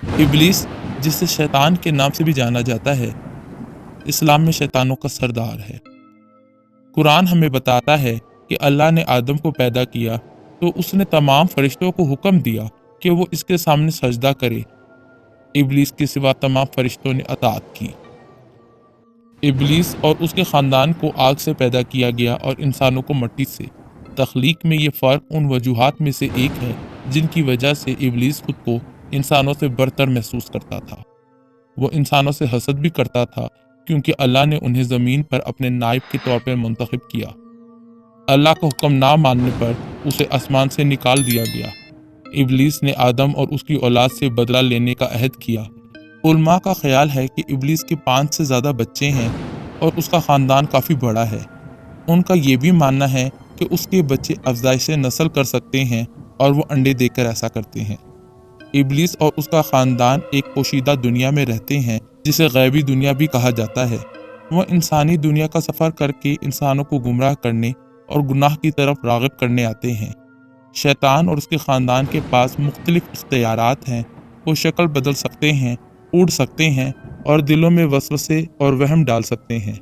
इब्लीस, जिसे शैतान के नाम से भी जाना जाता है, इस्लाम में शैतानों का सरदार है। कुरान हमें बताता है कि अल्लाह ने आदम को पैदा किया तो उसने तमाम फरिश्तों को हुक्म दिया कि वो इसके सामने सजदा करे। इब्लीस के सिवा तमाम फरिश्तों ने अताअत की। इब्लीस और उसके ख़ानदान को आग से पैदा किया गया और इंसानों को मिट्टी से। तख्लीक में ये फ़र्क उन वजूहात में से एक है जिनकी वजह से इब्लीस खुद को इंसानों से बरतर महसूस करता था। वो इंसानों से हसद भी करता था क्योंकि अल्लाह ने उन्हें ज़मीन पर अपने नायब के तौर पर मुंतखब किया। अल्लाह का हुक्म ना मानने पर उसे आसमान से निकाल दिया गया। इब्लीस ने आदम और उसकी औलाद से बदला लेने का अहद किया। उलमा का ख्याल है कि इब्लीस के 5 से ज़्यादा बच्चे हैं और उसका ख़ानदान काफ़ी बड़ा है। उनका ये भी मानना है कि उसके बच्चे अफजाइश नस्ल कर सकते हैं और वो अंडे देकर ऐसा करते हैं। इब्लीस और उसका ख़ानदान एक पोशीदा दुनिया में रहते हैं जिसे गैबी दुनिया भी कहा जाता है। वह इंसानी दुनिया का सफ़र करके इंसानों को गुमराह करने और गुनाह की तरफ राग़िब करने आते हैं। शैतान और उसके ख़ानदान के पास मुख्तलिफ इख्तियारात हैं। वो शक्ल बदल सकते हैं, उड़ सकते हैं और दिलों में वसवसे और वहम डाल सकते हैं।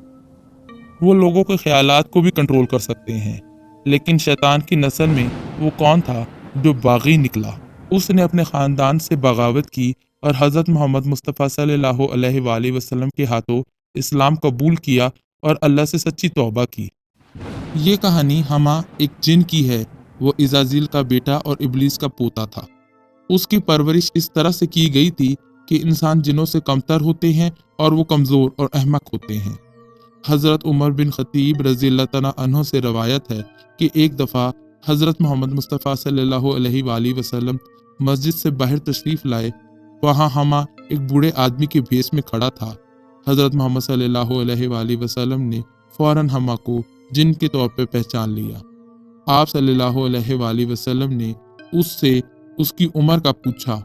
वो लोगों के ख्यालात को भी कंट्रोल कर सकते हैं। लेकिन शैतान की नस्ल में वो कौन था जो बागी निकला? उसने अपने ख़ानदान से बगावत की और हज़रत मोहम्मद मुस्तफ़ा सल्लल्लाहु अलैहि वसल्लम के हाथों इस्लाम कबूल किया और अल्लाह से सच्ची तौबा की। ये कहानी हमा एक जिन की है। वो इज़ाज़ील का बेटा और इब्लीस का पोता था। उसकी परवरिश इस तरह से की गई थी कि इंसान जिनों से कमतर होते हैं और वो कमज़ोर और अहमक होते हैं। हज़रत उमर बिन खतीब रज़ियल्लाहु तआला अन्हु से रवायत है कि एक दफ़ा हज़रत मोहम्मद मुस्तफ़ा सल्लल्लाहु अलैहि वसल्लम मस्जिद से बाहर तशरीफ़ लाए। वहाँ हमा एक बूढ़े आदमी के भेष में खड़ा था। हज़रत मोहम्मद सल्लल्लाहु अलैहि वसल्लम ने फ़ौरन हमा को जिन के तौर पर पहचान लिया। आप सल्लल्लाहु अलैहि वसल्लम ने उससे उसकी उम्र का पूछा।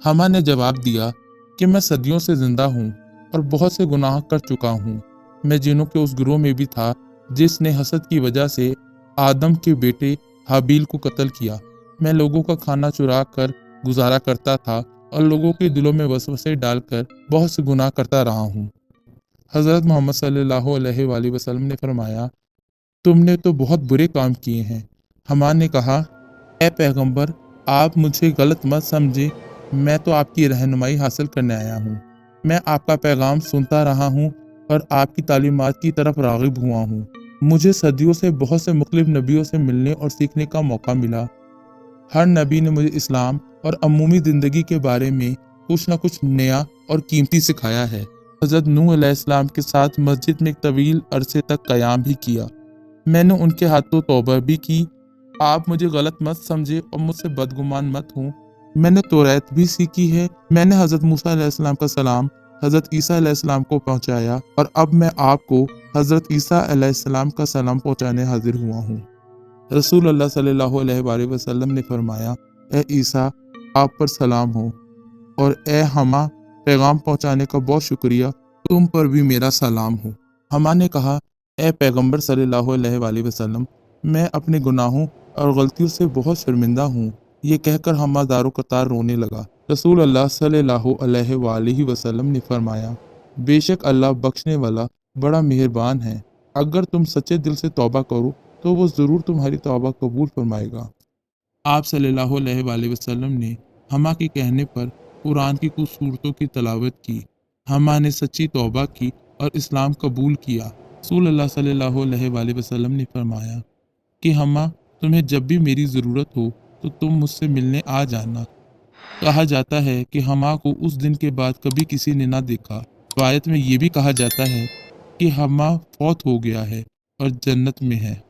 हमा ने जवाब दिया कि मैं सदियों से जिंदा हूँ और बहुत से गुनाह कर चुका हूँ। मैं जिनों के उस गिरोह में भी था जिसने हसद की वजह से आदम के बेटे हाबील को कत्ल किया। मैं लोगों का खाना चुरा कर गुजारा करता था और लोगों के दिलों में वसवसे डालकर बहुत से गुनाह करता रहा हूँ। हज़रत मोहम्मद सल्लल्लाहु अलैहि वसल्लम ने फरमाया, तुमने तो बहुत बुरे काम किए हैं। हमा ने कहा, ए पैगंबर, आप मुझे गलत मत समझे। मैं तो आपकी रहनुमाई हासिल करने आया हूँ। मैं आपका पैगाम सुनता रहा हूँ और आपकी तालीमात की तरफ राग़िब हुआ हूँ। मुझे सदियों से बहुत से मुख्तलिफ नबियों से मिलने और सीखने का मौका मिला। हर नबी ने मुझे इस्लाम और अमूमी ज़िंदगी के बारे में कुछ न कुछ नया और कीमती सिखाया है। हज़रत नूह अलैहिस्सलाम के साथ मस्जिद में एक तवील अरसे तक क़याम भी किया। मैंने उनके हाथों तौबा भी की। आप मुझे गलत मत समझे और मुझसे बदगुमान मत हूँ। मैंने तौरात भी सीखी है। मैंने हज़रत मूसा अलैहिस्सलाम का सलाम हज़रत ईसा अलैहिस्सलाम को पहुँचाया और अब मैं आपको हज़रत ईसा अलैहिस्सलाम का सलाम पहुँचाने हाजिर हुआ हूँ। रसूल अल्लाह सल्लल्लाहु अलैहि वसल्लम ने फरमाया, ए ईसा, आप पर सलाम हो, और ए हमा, पैगाम पहुँचाने का बहुत शुक्रिया, तुम पर भी मेरा सलाम हो। हमा ने कहा, ए पैगंबर सल्लल्लाहु अलैहि वसल्लम, मैं अपने गुनाहों और गलतियों से बहुत शर्मिंदा हूँ। ये कहकर हमा दारो कतार रोने लगा। रसूल अल्लाह सल्लल्लाहु अलैहि वसल्लम ने फरमाया, बेशक अल्लाह बख्शने वाला बड़ा मेहरबान है। अगर तुम सच्चे दिल से तौबा करो तो वो ज़रूर तुम्हारी तौबा कबूल फरमाएगा। आप सल्लल्लाहु अलैहि वसल्लम ने हमा के कहने पर कुरान की कुछ सूरतों की तलावत की। हमा ने सच्ची तौबा की और इस्लाम कबूल किया। रसूल अल्लाह सल्लल्लाहु अलैहि वसल्लम ने फरमाया कि हमा, तुम्हें जब भी मेरी ज़रूरत हो तो तुम मुझसे मिलने आ जाना। कहा जाता है कि हमा को उस दिन के बाद कभी किसी ने ना देखा। रिवायत में ये भी कहा जाता है कि हमा फौत हो गया है और जन्नत में है।